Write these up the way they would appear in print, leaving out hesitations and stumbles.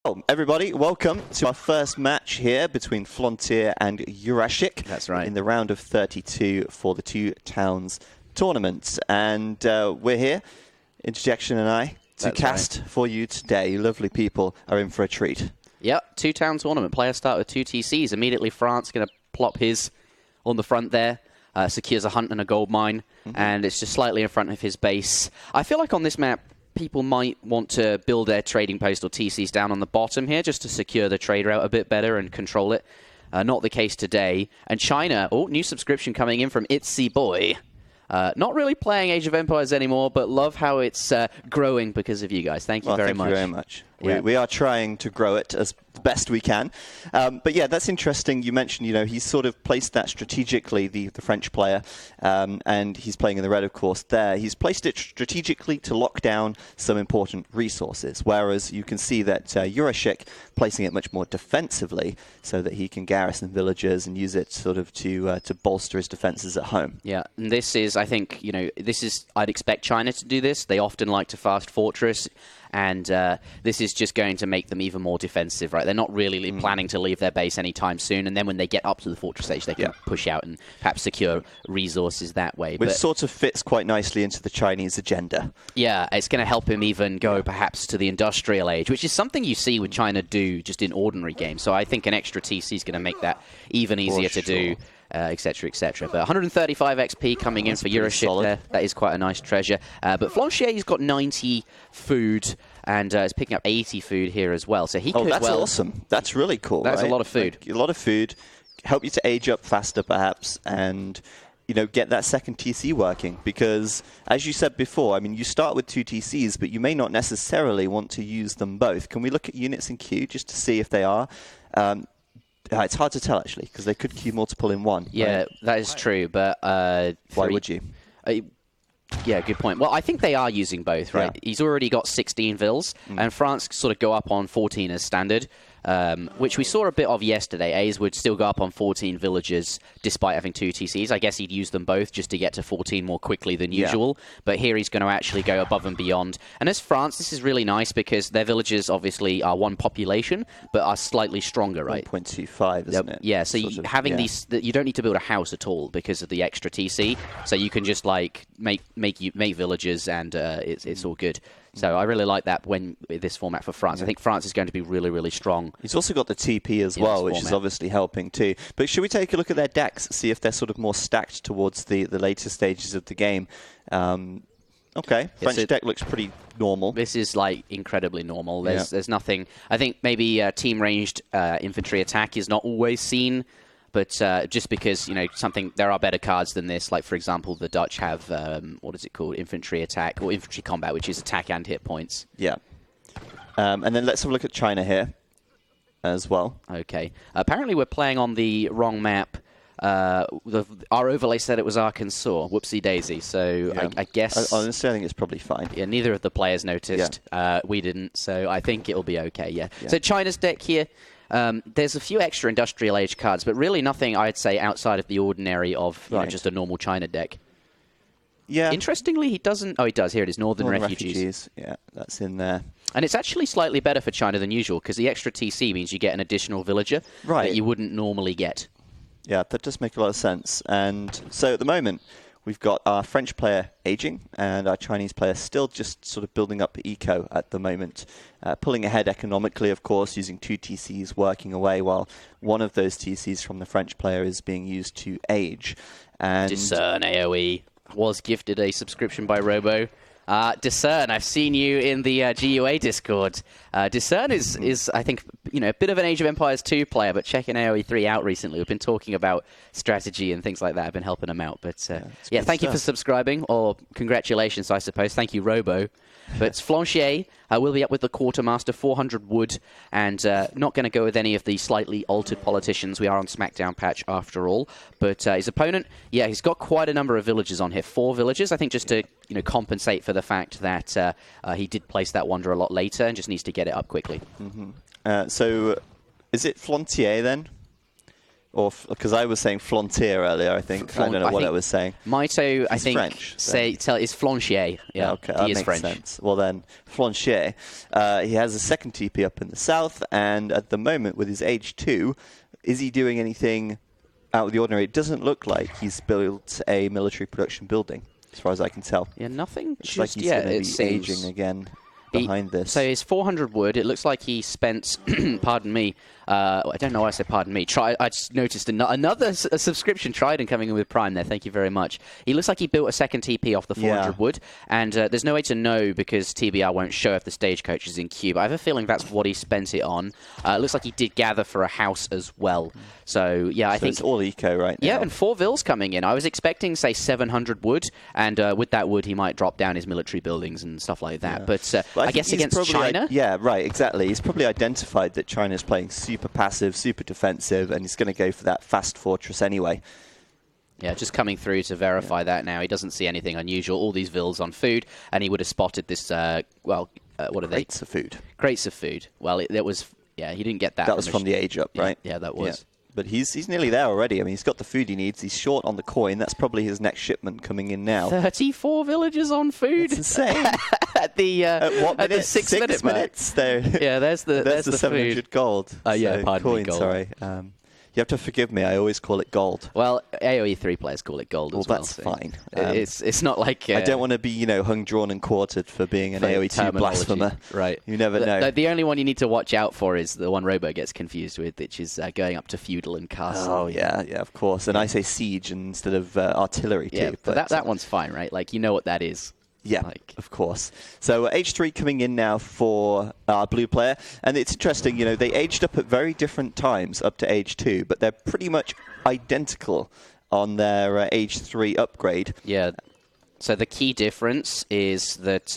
Well, everybody, welcome to our first match here between Flontier and Yurashic. That's right. In the round of 32 for the Two Towns tournament. And we're here, Interjection and I, to cast for you today. You lovely people are in for a treat. Yep, Two Town tournament. Players start with 2 TCs. Immediately, France going to plop his on the front there. Secures a hunt and a gold mine. And it's just slightly in front of his base. I feel like on this map, people might want to build their trading post or TCs down on the bottom here just to secure the trade route a bit better and control it. Not the case today. And China, new subscription coming in from Itsy Boy. Not really playing Age of Empires anymore, but love how it's growing because of you guys. Thank you very much. Thank you very much. We are trying to grow it as best we can. But yeah, that's interesting. You mentioned, he's sort of placed that strategically, the French player, and he's playing in the red, of course, there. He's placed it strategically to lock down some important resources, whereas you can see that Yurashic placing it much more defensively so that he can garrison villages and use it sort of to bolster his defenses at home. Yeah, and this is, I think, I'd expect China to do this. They often like to fast fortress. And this is just going to make them even more defensive, right? They're not really planning to leave their base anytime soon. And then when they get up to the fortress stage, they can push out and perhaps secure resources that way. Which sort of fits quite nicely into the Chinese agenda. Yeah, it's going to help him even go perhaps to the industrial age, which is something you see with China do just in ordinary games. So I think an extra TC is going to make that even easier to do. Etc., etc. But 135 XP coming in for Yurashic there. That is quite a nice treasure. But Flontier, got 90 food and is picking up 80 food here as well. So he could that's awesome. That's really cool. That's a lot of food. Like, a lot of food. Help you to age up faster, perhaps, and get that second TC working. Because, as you said before, you start with 2 TCs, but you may not necessarily want to use them both. Can we look at units in queue just to see if they are? It's hard to tell, actually, because they could queue multiple in one. Yeah, right? That is true, but... why would you? Yeah, good point. Well, I think they are using both, right? Yeah. He's already got 16 vills, and France sort of go up on 14 as standard, which we saw a bit of yesterday. A's would still go up on 14 villages despite having 2 TCs. I guess he'd use them both just to get to 14 more quickly than usual, but here he's going to actually go above and beyond. And as France, this is really nice because their villages obviously are 1 population, but are slightly stronger, right? 1.25, isn't it? Yeah, so having these, you don't need to build a house at all because of the extra TC, so you can just like make villages and it's all good. So I really like that this format for France. I think France is going to be really, really strong. He's also got the TP as well, which is obviously helping too. But should we take a look at their decks, see if they're sort of more stacked towards the later stages of the game? Okay, French deck looks pretty normal. This is like incredibly normal. There's nothing. I think maybe team ranged infantry attack is not always seen. But just because, there are better cards than this. Like, for example, the Dutch have, what is it called? Infantry attack, or infantry combat, which is attack and hit points. Yeah. And then let's have a look at China here as well. Okay. Apparently we're playing on the wrong map. Our overlay said it was Arkansas. Whoopsie daisy. So I guess... Honestly, I think it's probably fine. Yeah, neither of the players noticed. Yeah. We didn't. So I think it'll be okay, yeah. So China's deck here... there's a few extra industrial age cards, but really nothing, I'd say, outside of the ordinary of just a normal China deck. Yeah. Interestingly, he doesn't... Oh, he does. Here it is. Northern Refugees. Yeah, that's in there. And it's actually slightly better for China than usual, because the extra TC means you get an additional villager that you wouldn't normally get. Yeah, that does make a lot of sense. And so at the moment... We've got our French player aging and our Chinese player still just sort of building up eco at the moment. Pulling ahead economically, of course, using 2 TCs working away while one of those TCs from the French player is being used to age. And Discern AoE was gifted a subscription by Robo. Discern, I've seen you in the GUA Discord. Discern is, I think, a bit of an Age of Empires 2 player, but checking AoE3 out recently. We've been talking about strategy and things like that. I've been helping him out. But thank you for subscribing, or congratulations, I suppose. Thank you, Robo. But Flontier will be up with the Quartermaster, 400 wood, and not going to go with any of the slightly altered politicians. We are on Smackdown patch after all. But his opponent, he's got quite a number of villages on here. 4 villages, I think, just to compensate for the fact that he did place that wonder a lot later and just needs to get it up quickly. So is it Flontier then? Or because I was saying Flontier earlier, I think. I don't know what I was saying. Maito, I think, French, is Flontier. Yeah, okay, that he is makes French. sense. Well then, Flontier, he has a second TP up in the south, and at the moment with his age 2, is he doing anything out of the ordinary? It doesn't look like he's built a military production building, as far as I can tell. Yeah, nothing. It's like he's going to be aging again behind this. So he's 400 wood. It looks like he spent, pardon me, I don't know why I said pardon me. I just noticed another subscription, Trident, coming in with Prime there. Thank you very much. He looks like he built a second TP off the 400 wood, and there's no way to know because TBR won't show if the stagecoach is in queue. But I have a feeling that's what he spent it on. It looks like he did gather for a house as well. So, yeah, I think it's all eco right now. Yeah, and 4 vills coming in. I was expecting, say, 700 wood, and with that wood, he might drop down his military buildings and stuff like that. Yeah. But I guess against China? Yeah, right, exactly. He's probably identified that China's playing super passive, super defensive, and he's going to go for that fast fortress anyway. Yeah, just coming through to verify that now. He doesn't see anything unusual. All these vills on food, and he would have spotted this, what are they? Crates of food. Crates of food. Well, it was, yeah, he didn't get that. That was from the age up, right? Yeah, that was. Yeah. But he's nearly there already. I mean, he's got the food he needs. He's short on the coin. That's probably his next shipment coming in now. 34 villagers on food. That's insane. At what minute? The 6 minutes. There. Yeah, there's the 700 food. Gold. Yeah, pardon me, gold. Sorry. You have to forgive me. I always call it gold. Well, AoE3 players call it gold as well. That's fine. It's not like... I don't want to be, hung, drawn, and quartered for being an AoE2 blasphemer. Right. You never know. The only one you need to watch out for is the one Robo gets confused with, which is going up to feudal and castle. Oh, yeah, of course. And I say siege instead of artillery, too. Yeah, but that one's fine, right? Like, you know what that is. Yeah, of course. So H3 coming in now for our blue player. And it's interesting, they aged up at very different times up to age 2, but they're pretty much identical on their age 3 upgrade. Yeah. So the key difference is that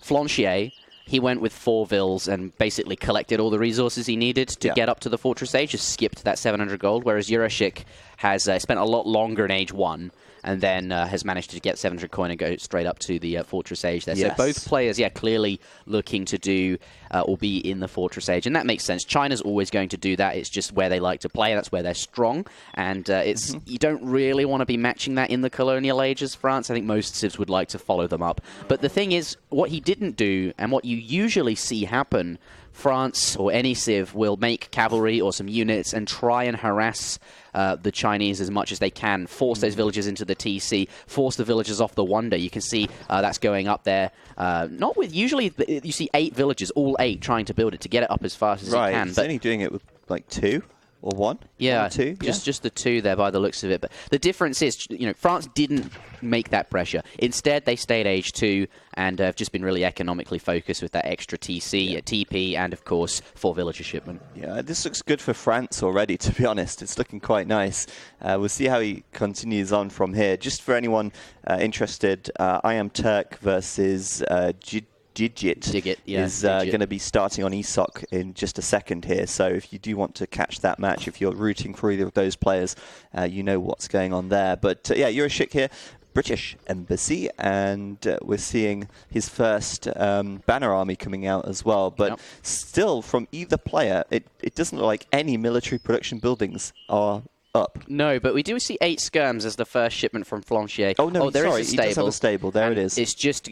Flontier, he went with 4 vills and basically collected all the resources he needed to get up to the fortress age, just skipped that 700 gold, whereas Yurashic has spent a lot longer in age 1. And then has managed to get 700 coin and go straight up to the Fortress Age there. Yes. So both players, clearly looking to do or be in the Fortress Age. And that makes sense. China's always going to do that. It's just where they like to play. That's where they're strong. And you don't really want to be matching that in the Colonial Age as France. I think most civs would like to follow them up. But the thing is, what he didn't do, and what you usually see happen, France or any civ will make cavalry or some units and try and harass the Chinese as much as they can, force those villagers into the TC, force the villagers off the Wonder. You can see that's going up there. Not with, usually you see 8 villagers, all 8 trying to build it to get it up as fast as you can. He's only doing it with like 2 or 1? Yeah, 1 or 2? Just the 2 there by the looks of it. But the difference is, France didn't make that pressure. Instead, they stayed age 2 and have just been really economically focused with that extra TC, TP, and of course 4 villager shipment. Yeah, this looks good for France already, to be honest. It's looking quite nice. We'll see how he continues on from here. Just for anyone interested, I Am Turk versus Digit is going to be starting on ESOC in just a second here. So if you do want to catch that match, if you're rooting for either of those players, you know what's going on there. But Yurashic here, British Embassy, and we're seeing his first banner army coming out as well. But still, from either player, it doesn't look like any military production buildings are up. No, but we do see 8 skirms as the first shipment from Flontier. Oh, no, there sorry, is a stable. He does have a stable. There it is. It's just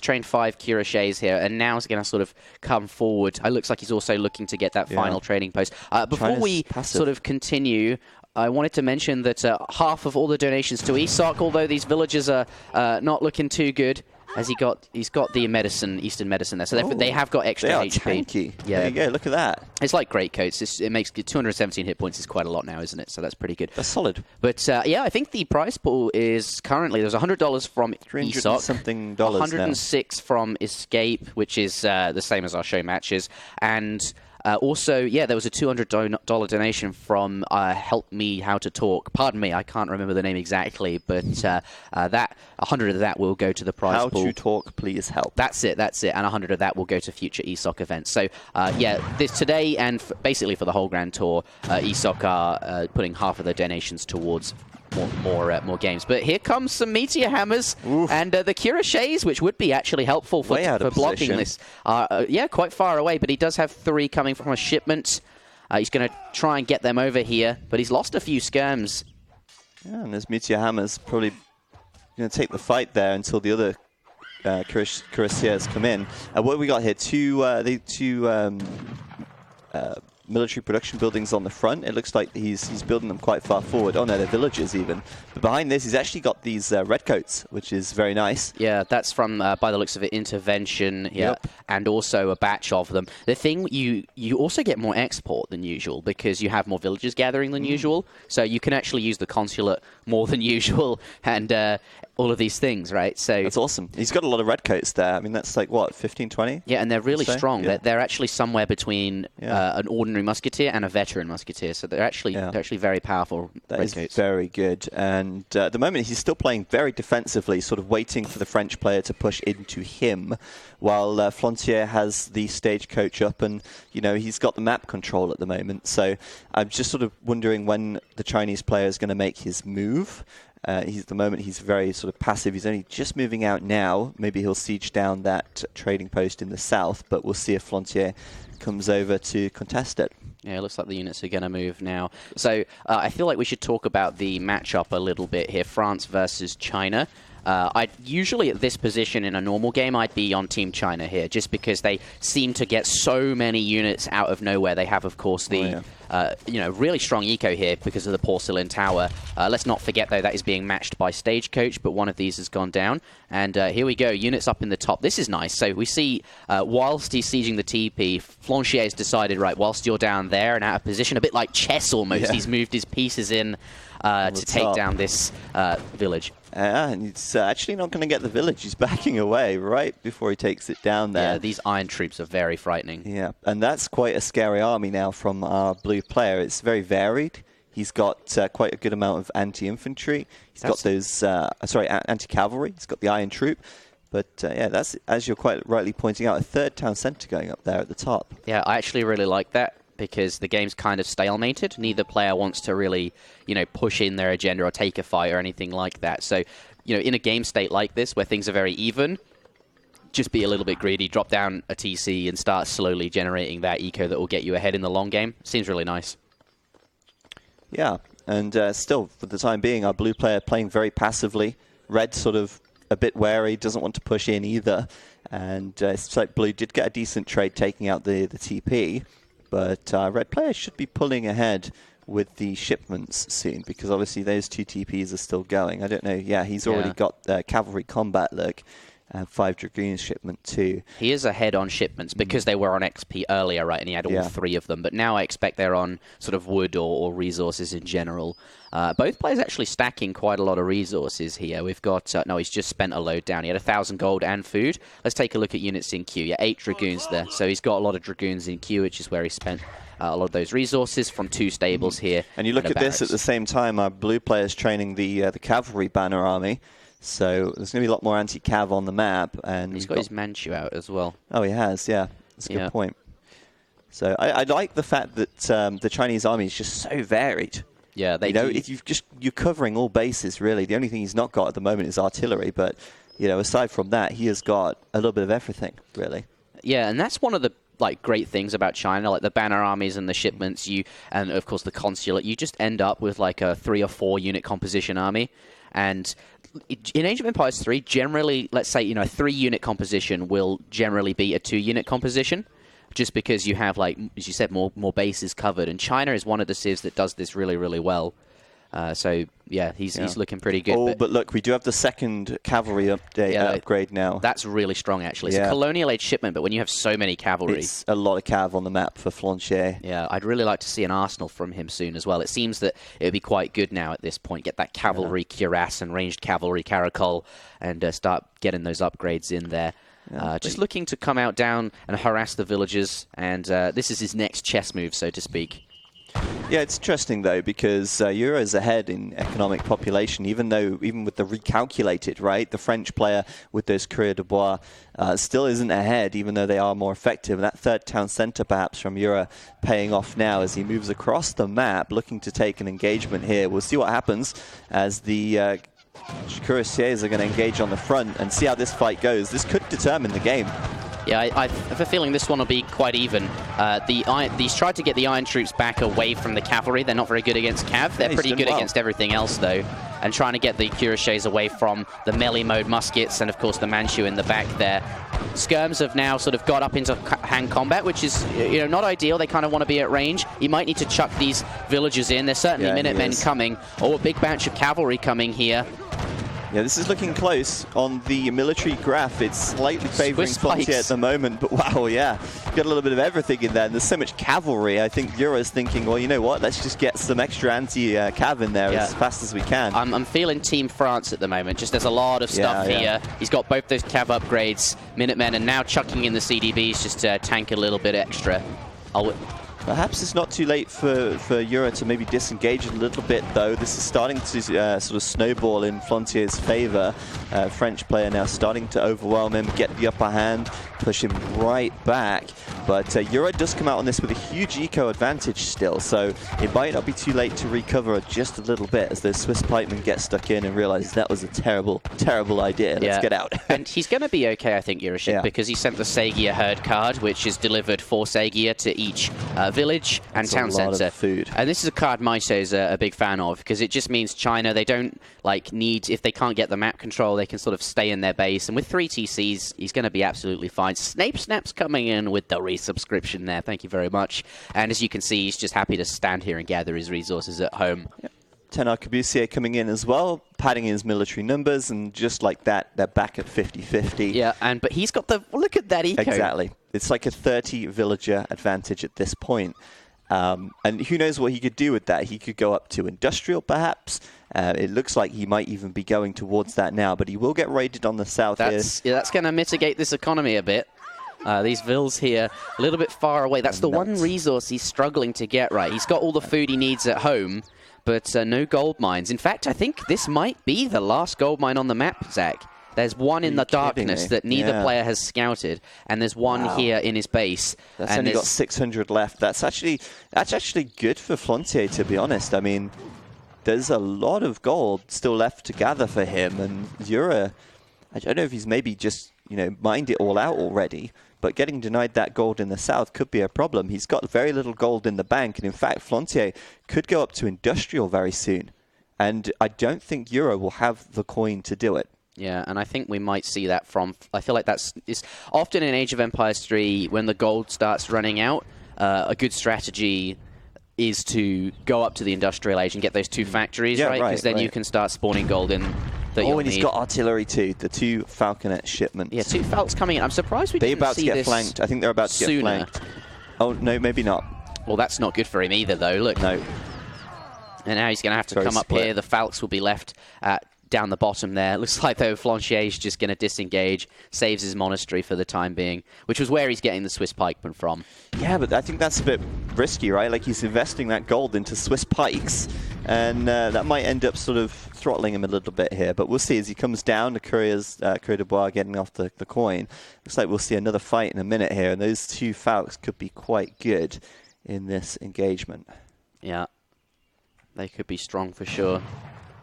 trained 5 cuirassiers here, and now it's going to sort of come forward. It looks like he's also looking to get that final trading post. Before China's we passive. sort of continue, I wanted to mention that half of all the donations to ESOC, although these villagers are not looking too good, as he's got the Eastern medicine there, so they have got extra they are HP. Tanky. Yeah, there you go. Look at that. It's like great coats. It makes 217 hit points is quite a lot now, isn't it? So that's pretty good. That's solid. But I think the prize pool is currently there's $100 from ESOC, something $106 from Escape, which is the same as our show matches, and. Also, there was a $200 donation from Help Me How to Talk. Pardon me, I can't remember the name exactly, but that 100 of that will go to the prize pool. How to Talk, please help. That's it, and 100 of that will go to future ESOC events. So, this today and basically for the whole Grand Tour, ESOC are putting half of their donations towards more games. But here comes some meteor hammers. Oof. And the cuirassiers, which would be actually helpful for blocking this. Quite far away, but he does have 3 coming from a shipment. He's going to try and get them over here, but he's lost a few skirms. Yeah, and there's Meteor Hammer's probably going to take the fight there until the other cuirassiers come in. What have we got here? Two military production buildings on the front. It looks like he's building them quite far forward. Oh no, they're villages even. But behind this, he's actually got these redcoats, which is very nice. Yeah, that's from, by the looks of it, Intervention. Yeah, yep. And also a batch of them. The thing, you also get more export than usual because you have more villagers gathering than usual. So you can actually use the consulate more than usual and all of these things, right? So that's awesome. He's got a lot of redcoats there. I mean, that's like, what, 15, 20? Yeah, and they're really strong. Yeah. They're actually somewhere between an ordinary musketeer and a veteran musketeer. So they're actually very powerful redcoats. That is very good. And at the moment, he's still playing very defensively, sort of waiting for the French player to push into him, while Flontier has the stagecoach up and, you know, he's got the map control at the moment. So I'm just sort of wondering when the Chinese player is going to make his move. At the moment, he's very sort of passive. He's only just moving out now. Maybe he'll siege down that trading post in the south, but we'll see if Flontier comes over to contest it. Yeah, it looks like the units are going to move now. So I feel like we should talk about the matchup a little bit here. France versus China. I'd usually at this position in a normal game, I'd be on Team China here, just because they seem to get so many units out of nowhere. They have, of course, the really strong eco here because of the porcelain tower. Let's not forget, though, that is being matched by Stagecoach, but one of these has gone down. And here we go, units up in the top. This is nice. So we see, whilst he's sieging the TP, Flontier has decided, right, whilst you're down there and out of position, a bit like chess almost, he's moved his pieces in to take down this village. And he's actually not going to get the village. He's backing away right before he takes it down there. Yeah, these iron troops are very frightening. Yeah, and that's quite a scary army now from our blue player. It's very varied. He's got quite a good amount of anti-infantry. He's got those, anti-cavalry. He's got the iron troop. But yeah, that's, as you're quite rightly pointing out, a third town centre going up there at the top. Yeah, I actually really like that, because the game's kind of stalemated. Neither player wants to really, push in their agenda or take a fight or anything like that. So, in a game state like this where things are very even, just be a little bit greedy, drop down a TC and start slowly generating that eco that will get you ahead in the long game. Seems really nice. Yeah, and still, for the time being, our blue player playing very passively. Red sort of a bit wary, doesn't want to push in either. And it's like blue did get a decent trade taking out the TP. But red player should be pulling ahead with the shipments soon, because obviously those two TPs are still going. I don't know. Yeah, he's already got cavalry combat look. 5 Dragoons shipment too. He is ahead on shipments because they were on XP earlier, right? And he had all 3 of them. But now I expect they're on sort of wood or resources in general. Both players actually stacking quite a lot of resources here. We've got... no, he's just spent a load down. He had 1,000 gold and food. Let's take a look at units in queue. Yeah, 8 Dragoons there. So he's got a lot of Dragoons in queue, which is where he spent a lot of those resources from 2 stables here. And you look at this at the same time, our blue player's training the cavalry banner army. So there's going to be a lot more anti-cav on the map. And he's got his Manchu out as well. Oh, he has, yeah. That's a good point. So I like the fact that the Chinese army is just so varied. Yeah, they if you're covering all bases, really. The only thing he's not got at the moment is artillery. But, aside from that, he has got a little bit of everything, really. Yeah, and that's one of the great things about China, like the banner armies and the shipments, and of course the consulate. You just end up with like a 3 or 4 unit composition army. And in Age of Empires 3, generally, let's say, a 3-unit composition will generally be a 2-unit composition, just because you have, like, as you said, more bases covered. And China is one of the civs that does this really, really well. So, yeah, he's looking pretty good. Oh, but look, we do have the second cavalry upgrade now. That's really strong, actually. It's a colonial age shipment, but when you have so many cavalry... It's a lot of cav on the map for Flontier. Yeah, I'd really like to see an arsenal from him soon as well. It seems that it would be quite good now at this point. Get that cavalry cuirass and ranged cavalry caracol and start getting those upgrades in there. Just looking to come out down and harass the villagers, and this is his next chess move, so to speak. Yeah, it's interesting, though, because Euro's ahead in economic population, even with the recalculated, right? The French player with those Courrier de Bois still isn't ahead, even though they are more effective. And that third town centre, perhaps, from Euro paying off now as he moves across the map, looking to take an engagement here. We'll see what happens as the cuirassiers are going to engage on the front and see how this fight goes. This could determine the game. Yeah, I have a feeling this one will be quite even. He's tried to get the Iron troops back away from the cavalry. They're not very good against Cav. They're pretty good against everything else, though. And trying to get the Yurashics away from the melee mode muskets and, of course, the Manchu in the back there. Skirms have now sort of got up into hand combat, which is, you know, not ideal. They kind of want to be at range. You might need to chuck these villagers in. There's certainly Minutemen coming. Oh, a big batch of cavalry coming here. Yeah, this is looking close on the military graph. It's slightly favoring Flontier at the moment, but wow, yeah. Got a little bit of everything in there. And there's so much cavalry. I think Yura's thinking, well, you know what? Let's just get some extra anti-cav in there as fast as we can. I'm feeling Team France at the moment. Just there's a lot of stuff here. He's got both those cav upgrades, Minutemen, and now chucking in the CDBs just to tank a little bit extra. Perhaps it's not too late for Yura to maybe disengage a little bit, though. This is starting to sort of snowball in Flontier's favor. French player now starting to overwhelm him, get the upper hand, push him right back. But Yura does come out on this with a huge eco advantage still, so it might not be too late to recover just a little bit as those Swiss pikemen get stuck in and realize that was a terrible, terrible idea. Let's get out. And he's going to be okay, I think, Yurashic, because he sent the Sagia herd card, which is delivered 4 Sagia to each village and town center. Food. And this is a card Maiso is a big fan of, because it just means China, they don't need, if they can't get the map control, they can sort of stay in their base. And with 3 TCs, he's going to be absolutely fine. Snape Snap's coming in with the resubscription there. Thank you very much. And as you can see, he's just happy to stand here and gather his resources at home. Yep. Tenar Cabusier coming in as well, padding his military numbers, and just like that, they're back at 50-50. Yeah, but he's got the, look at that eco. Exactly. It's like a 30 villager advantage at this point. And who knows what he could do with that. He could go up to industrial, perhaps. It looks like he might even be going towards that now, but he will get raided on the south here. Yeah, that's going to mitigate this economy a bit. These vills here, a little bit far away. That's the one resource he's struggling to get right. He's got all the food he needs at home, but no gold mines. In fact, I think this might be the last gold mine on the map, Zach. There's one in the darkness that neither player has scouted, and there's one here in his base. That's only got 600 left. That's actually good for Flontier, to be honest. I mean, there's a lot of gold still left to gather for him, and Yura, I don't know if he's maybe just, you know, mined it all out already, but getting denied that gold in the south could be a problem. He's got very little gold in the bank, and in fact, Flontier could go up to industrial very soon, and I don't think Yura will have the coin to do it. Yeah, and I think we might see that from... I feel like it's often in Age of Empires 3, when the gold starts running out, a good strategy is to go up to the industrial age and get those 2 factories, right? Because then you can start spawning gold in that you'll and he's got artillery too, the 2 Falconet shipments. Yeah, 2 Falcons coming in. I'm surprised we didn't see this flanked. I think they're about to get flanked. Oh, no, maybe not. Well, that's not good for him either, though. Look. No. And now he's going to have to come up here. The Falcons will be left down the bottom there. Looks like, though, Flontier is just going to disengage, saves his monastery for the time being, which was where he's getting the Swiss pikemen from. Yeah, but I think that's a bit risky, right? Like, he's investing that gold into Swiss pikes, and that might end up sort of throttling him a little bit here. But we'll see as he comes down. The Courier de Bois getting off the coin. Looks like we'll see another fight in a minute here, and those 2 Falcons could be quite good in this engagement. Yeah, they could be strong for sure.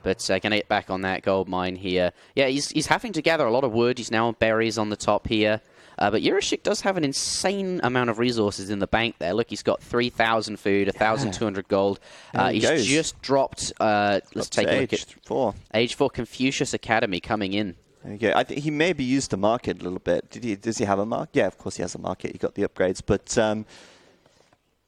But going to get back on that gold mine here. Yeah, he's having to gather a lot of wood. He's now on berries on the top here. But Yurashic does have an insane amount of resources in the bank there. Look, he's got 3,000 food, 1,200 gold. He's just dropped, let's take a look at Age 4 Confucius Academy coming in. There you go. I think he maybe used the market a little bit. Does he have a market? Yeah, of course he has a market. He got the upgrades. But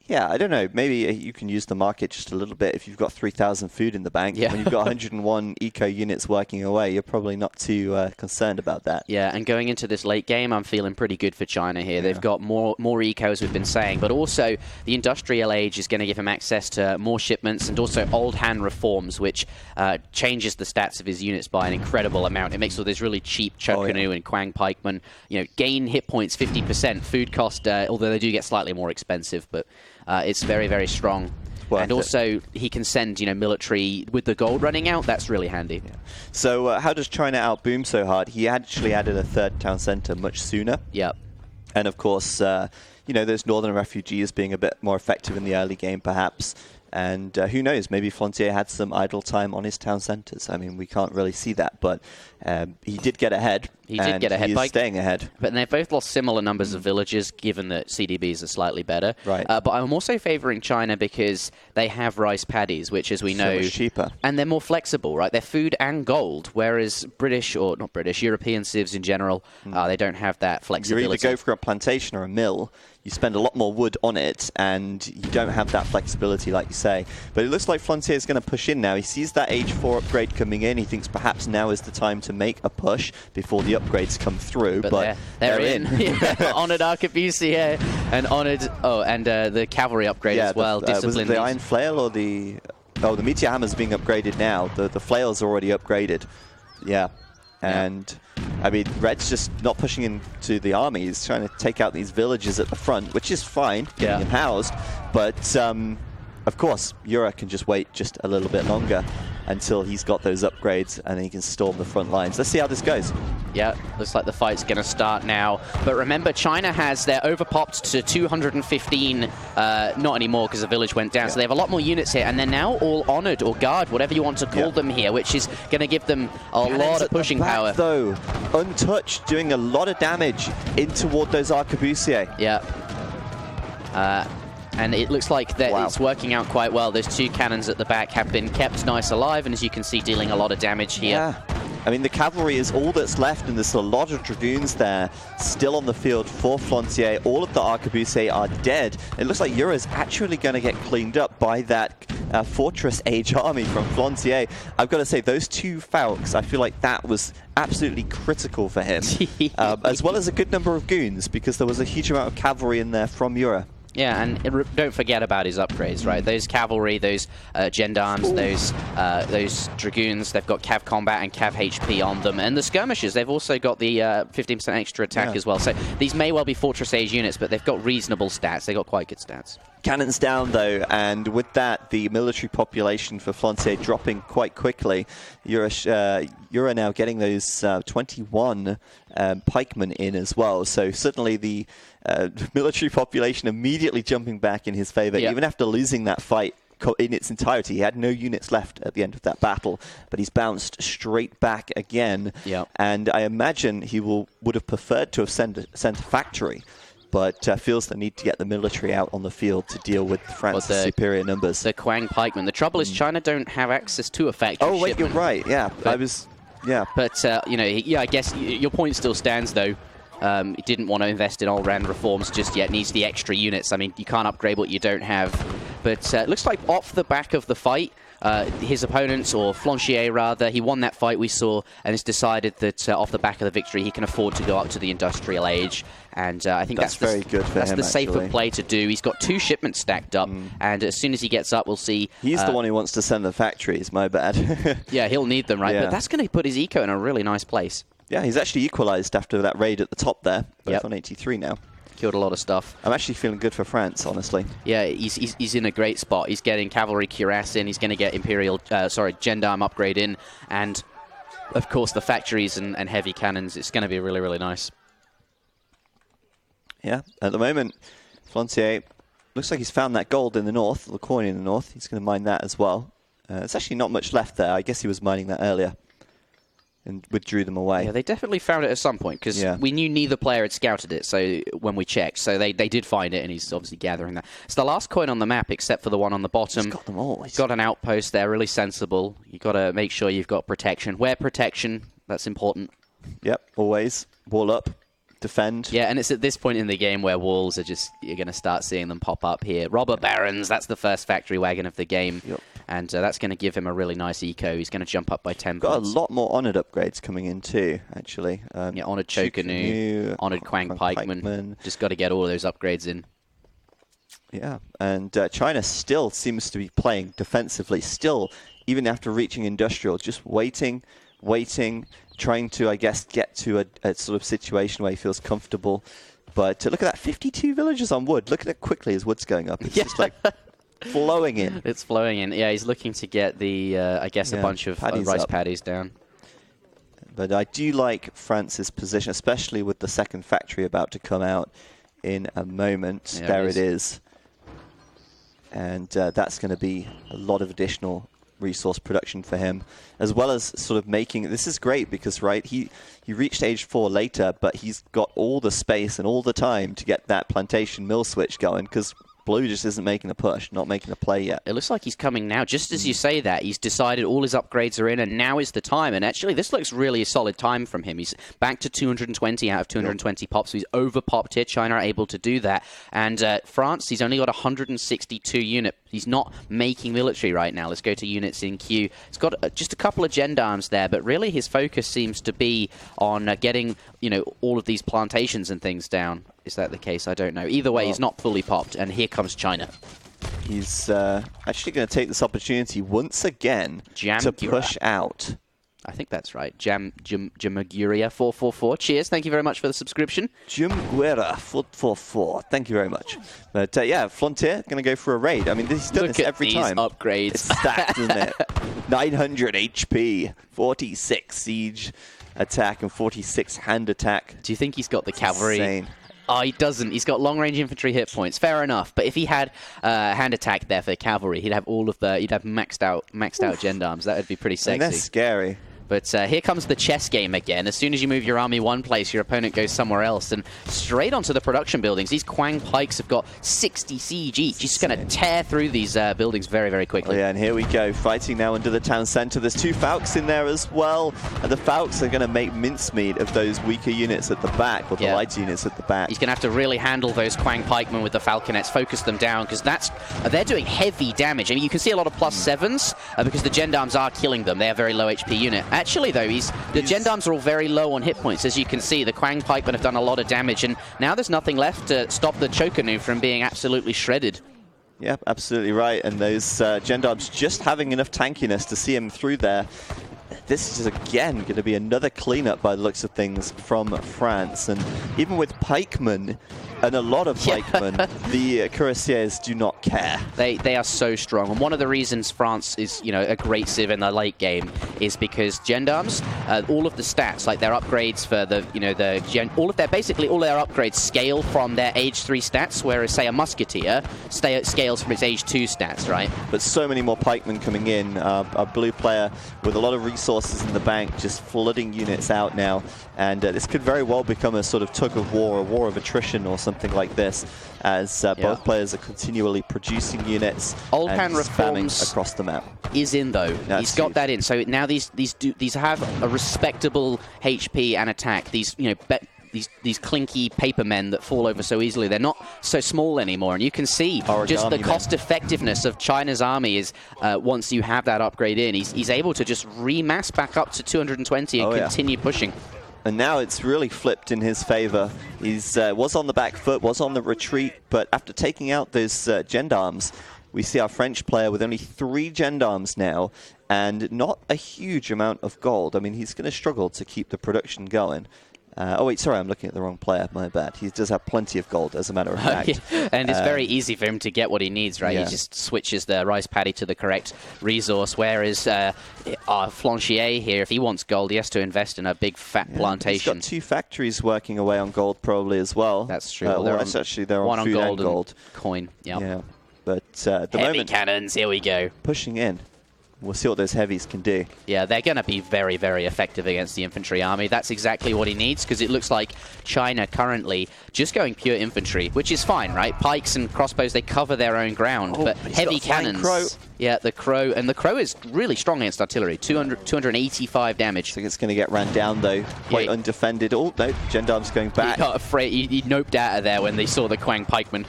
yeah, I don't know. Maybe you can use the market just a little bit if you've got 3,000 food in the bank. Yeah. When you've got 101 eco units working away, you're probably not too concerned about that. Yeah, and going into this late game, I'm feeling pretty good for China here. Yeah. They've got more eco, as we've been saying, but also the industrial age is going to give him access to more shipments and also old hand reforms, which changes the stats of his units by an incredible amount. It makes all these really cheap Chukanu and Quang pikemen, gain hit points 50%. Food cost, although they do get slightly more expensive, but it's very, very strong. And also, he can send, military with the gold running out. That's really handy. Yeah. So how does China outboom so hard? He actually added a 3rd town center much sooner. Yep. And of course, those northern refugees being a bit more effective in the early game, perhaps. And who knows, maybe Flontier had some idle time on his town centres. I mean, we can't really see that, but he did get ahead. He did get ahead. He is staying ahead. But they've both lost similar numbers of villages, given that CDBs are slightly better. Right. But I'm also favouring China because they have rice paddies, which, as we know, much cheaper. And they're more flexible, right? They're food and gold, whereas European civs in general, they don't have that flexibility. You either go for a plantation or a mill. You spend a lot more wood on it, and you don't have that flexibility, like you say. But it looks like Flontier is going to push in now. He sees that Age 4 upgrade coming in. He thinks perhaps now is the time to make a push before the upgrades come through. But they're in. Honoured Arquebusier and honoured. The cavalry upgrade as well. Was it the Iron Flail or the? Oh, the Meteor Hammer's being upgraded now. The Flail's already upgraded. Yeah. And, I mean, Red's just not pushing into the army. He's trying to take out these villages at the front, which is fine, getting him housed. But, of course, Yura can just wait just a little bit longer until he's got those upgrades, and then he can storm the front lines. Let's see how this goes. Yeah, looks like the fight's going to start now. But remember, China they're overpopped to 215, not anymore because the village went down. So they have a lot more units here, and they're now all honoured or guard, whatever you want to call them here, which is going to give them a lot of pushing power. Though, untouched, doing a lot of damage in toward those Arquebusier. Yeah. And it looks like that it's working out quite well. Those two cannons at the back have been kept nice alive, and as you can see, dealing a lot of damage here. Yeah. I mean, the cavalry is all that's left, and there's a lot of dragoons there still on the field for Flontier. All of the Arquebusier are dead. It looks like Yura's actually going to get cleaned up by that Fortress Age army from Flontier. I've got to say, those two Falcons, I feel like that was absolutely critical for him, as well as a good number of goons, because there was a huge amount of cavalry in there from Yura. Yeah, and don't forget about his upgrades, right? Those cavalry, those gendarmes, those dragoons, they've got cav combat and cav HP on them. And the skirmishers, they've also got the 15% extra attack as well. So these may well be Fortress Age units, but they've got reasonable stats. They've got quite good stats. Cannons down, though, and with that, the military population for Flontier dropping quite quickly. Yura now getting those 21 pikemen in as well. So certainly the military population immediately jumping back in his favor, even after losing that fight in its entirety. He had no units left at the end of that battle, but he's bounced straight back again. And I imagine he would have preferred to have sent a factory, but feels the need to get the military out on the field to deal with France's superior numbers. The Quang pikemen. The trouble is China don't have access to a factory Oh, wait, shipment. you're right. Yeah, But, I guess your point still stands, though. He didn't want to invest in all-round reforms just yet. Needs the extra units. I mean, you can't upgrade what you don't have. But it looks like off the back of the fight, his opponents, or Flontier rather, he won that fight we saw and has decided that off the back of the victory he can afford to go up to the industrial age. And I think that's very good for him. That's the safer play to do. He's got 2 shipments stacked up, and as soon as he gets up, we'll see. He's the one who wants to send the factories, my bad. Yeah, he'll need them, right? But that's going to put his eco in a really nice place. Yeah, he's actually equalised after that raid at the top there, both on 83 now. Killed a lot of stuff. I'm actually feeling good for France, honestly. Yeah, he's in a great spot. He's getting cavalry cuirass in. He's going to get gendarme upgrade in, and of course the factories and heavy cannons. It's going to be really, really nice. Yeah, at the moment, Flontier looks like he's found that gold in the north, the coin in the north. He's going to mine that as well. There's actually not much left there. I guess he was mining that earlier and withdrew them away. Yeah, they definitely found it at some point, because we knew neither player had scouted it so when we checked. So they did find it, and he's obviously gathering that. It's the last coin on the map, except for the one on the bottom. He's got them all. He's got an outpost there, really sensible. You've got to make sure you've got protection. Wear protection, that's important. Yep, always. Wall up. Defend. Yeah, and it's at this point in the game where walls are you're going to start seeing them pop up here. Robber Barons, that's the first factory wagon of the game. Yep. And that's going to give him a really nice eco. He's going to jump up by 10 Got points. a lot more honoured upgrades coming in too, actually. Honoured Chocanu, honoured Quang Pikeman. Just got to get all of those upgrades in. Yeah, and China still seems to be playing defensively, still, even after reaching industrial, just waiting, trying to, I guess, get to a sort of situation where he feels comfortable. But look at that, 52 villages on wood. Look at it quickly as wood's going up. It's just like flowing in. It's flowing in. Yeah, he's looking to get the, I guess, a bunch of rice paddies down. But I do like France's position, especially with the second factory about to come out in a moment. Yeah, there it is. And that's going to be a lot of additional resource production for him, as well as sort of making, this is great because, right, he reached age 4 later, but he's got all the space and all the time to get that plantation mill switch going, because Blue just isn't making a push, not making a play yet. It looks like he's coming now. Just as you say that, he's decided all his upgrades are in, and now is the time. And actually, this looks really a solid time from him. He's back to 220 out of 220 pops, so he's over-popped here. China are able to do that. And France, he's only got 162 unit. He's not making military right now. Let's go to units in queue. He's got just a couple of gendarmes there, but really his focus seems to be on getting, you know, all of these plantations and things down. Is that the case? I don't know. Either way, he's not fully popped, and here comes China. He's actually going to take this opportunity once again to push out. I think that's right. Jamaguria 444. Cheers. Thank you very much for the subscription. Jamaguira 444. Thank you very much. But yeah, Flontier going to go for a raid. I mean, he's done this every time. Look at these upgrades. It's stacked, isn't it? 900 HP, 46 siege attack, and 46 hand attack. Do you think he's got the cavalry? Insane. Oh, he doesn't. He's got long-range infantry hit points. Fair enough. But if he had hand attack there for the cavalry, he'd have all of the. He'd have maxed out gendarmes. That would be pretty sexy. And they're scary. But here comes the chess game again. As soon as you move your army one place, your opponent goes somewhere else. And straight onto the production buildings. These Quang pikes have got 60 siege each. He's just going to tear through these buildings very, very quickly. Oh, yeah, and here we go. Fighting now under the town centre. There's 2 Falcons in there as well. And the Falcons are going to make mincemeat of those weaker units at the back, or the light units at the back. He's going to have to really handle those Quang pikemen with the Falconets, focus them down, because they're doing heavy damage. I mean, you can see a lot of +7s because the gendarmes are killing them. They are a very low HP unit. Actually, though, the gendarmes are all very low on hit points. As you can see, the Quang pikemen have done a lot of damage, and now there's nothing left to stop the Chokanu from being absolutely shredded. Yep, absolutely right. And those gendarmes just having enough tankiness to see him through there. This is, again, going to be another cleanup by the looks of things from France. And even with pikemen, and a lot of pikemen, the cuirassiers do not care. They are so strong. And one of the reasons France is, you know, a great civ in the late game is because gendarmes, all of the stats, like their upgrades for the, you know, basically all their upgrades scale from their age 3 stats, whereas, say, a musketeer scales from its age 2 stats, right? But so many more pikemen coming in. A blue player with a lot of resources in the bank, just flooding units out now. And this could very well become a sort of tug of war, a war of attrition or something like this, as both players are continually producing units Old and Pan Reforms across the map. Is in, though. He's got that in. So now these have a respectable HP and attack. These, you know, these clinky papermen that fall over so easily, they're not so small anymore. And you can see just the cost effectiveness of China's army is once you have that upgrade in, he's able to just remass back up to 220 and continue pushing. And now it's really flipped in his favor. He's was on the back foot, was on the retreat, but after taking out those gendarmes, we see our French player with only 3 gendarmes now and not a huge amount of gold. I mean, he's going to struggle to keep the production going. Oh, wait, sorry, I'm looking at the wrong player. My bad. He does have plenty of gold, as a matter of fact. And it's very easy for him to get what he needs, right? He just switches the rice paddy to the correct resource, whereas our Flontier here, if he wants gold, he has to invest in a big, fat plantation. He's got 2 factories working away on gold, probably, as well. That's true. They're on food and gold. Coin, yeah. But at the Heavy moment, cannons, here we go. Pushing in. We'll see what those heavies can do. Yeah, they're going to be very, very effective against the infantry army. That's exactly what he needs, because it looks like China currently just going pure infantry, which is fine, right? Pikes and crossbows, they cover their own ground, but heavy cannons... Crow. Yeah, the Crow. And the Crow is really strong against artillery. 285 damage. I think it's going to get ran down, though. Quite undefended. Oh, no, gendarmes going back. He got afraid. He noped out of there when they saw the Quang pikemen.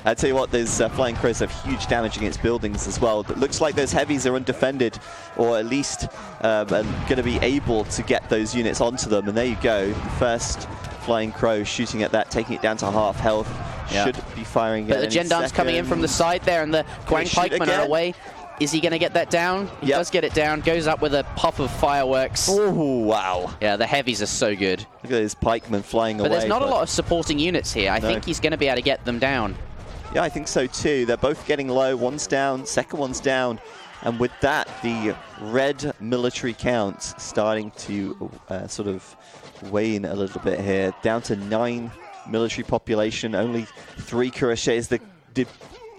I tell you what, those Flying Crows have huge damage against buildings as well. It looks like those heavies are undefended, or at least going to be able to get those units onto them. And there you go. The first Flying Crow shooting at that, taking it down to half health. Should be firing But the gendarmes coming in from the side there, and the Quang pikemen are away. Is he going to get that down? He does get it down. Goes up with a puff of fireworks. Oh, wow. Yeah, the heavies are so good. Look at those pikemen flying away. But there's not a lot of supporting units here. I think he's going to be able to get them down. Yeah, I think so too. They're both getting low. One's down, second one's down. And with that, the red military count starting to sort of wane a little bit here. Down to 9 military population, only 3 cuirassiers. The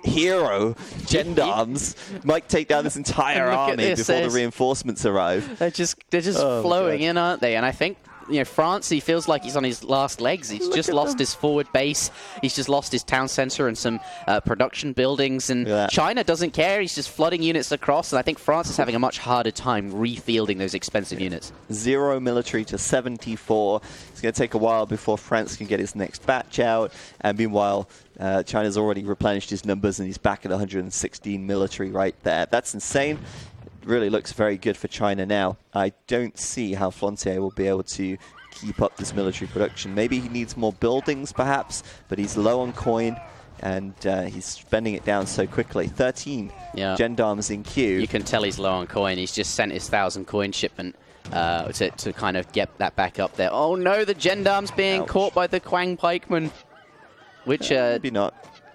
hero gendarmes might take down this entire army before the reinforcements arrive. They're just flowing in, aren't they? And I think, France, he feels like he's on his last legs. He's just lost his forward base. He's just lost his town center and some production buildings. And China doesn't care. He's just flooding units across. And I think France is having a much harder time refielding those expensive units. 0 military to 74. It's going to take a while before France can get his next batch out. And meanwhile, China's already replenished his numbers and he's back at 116 military right there. That's insane. Really looks very good for China now. I don't see how Flontier will be able to keep up this military production. Maybe he needs more buildings, perhaps, but he's low on coin, and he's spending it down so quickly. 13 gendarmes in queue. You can tell he's low on coin. He's just sent his 1,000 coin shipment to kind of get that back up there. Oh no, the gendarmes being caught by the Quang pikemen. Which maybe not.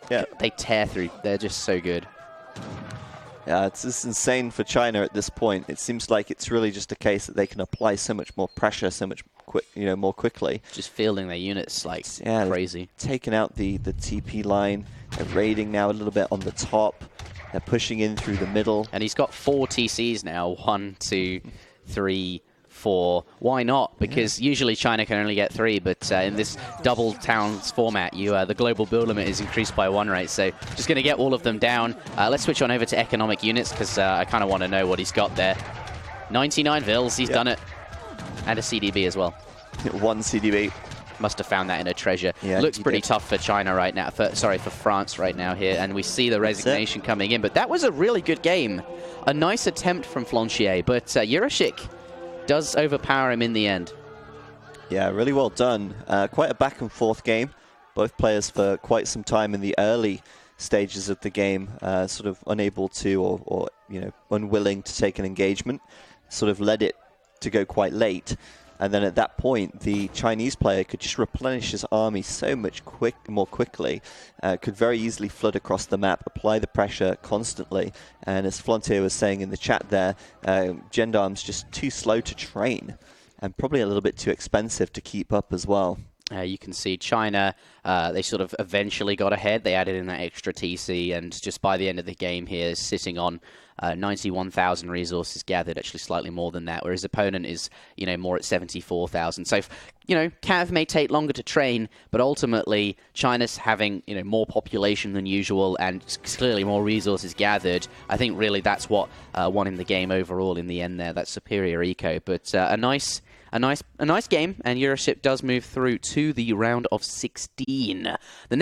Yeah, they tear through. They're just so good. Yeah, it's just insane for China at this point. It seems like it's really just a case that they can apply so much more pressure, so much more quickly. Just fielding their units like crazy. Taking out the TP line. They're raiding now a little bit on the top. They're pushing in through the middle. And he's got 4 TCs now. 1, 2, 3, 4. Why not? Because usually China can only get 3, but in this double towns format, the global build limit is increased by 1 rate. So just going to get all of them down. Let's switch on over to economic units because I kind of want to know what he's got there. 99 Vils, he's done it. And a CDB as well. 1 CDB. Must have found that in a treasure. Yeah, looks pretty tough for China right now. For France right now here. And we see the resignation coming in. But that was a really good game. A nice attempt from Flontier. But Yurashic does overpower him in the end. Yeah, really well done. Quite a back and forth game. Both players for quite some time in the early stages of the game, sort of unable to or unwilling to take an engagement. Sort of led it to go quite late. And then at that point, the Chinese player could just replenish his army so much more quickly, could very easily flood across the map, apply the pressure constantly. And as Flontier was saying in the chat there, gendarmes just too slow to train and probably a little bit too expensive to keep up as well. You can see China, they sort of eventually got ahead. They added in that extra TC, and just by the end of the game here, sitting on 91,000 resources gathered, actually slightly more than that, whereas opponent is, more at 74,000. So, Cav may take longer to train, but ultimately China's having, more population than usual and clearly more resources gathered. I think really that's what won him the game overall in the end there, that superior eco. But a nice game, and Yurashic does move through to the round of 16. The next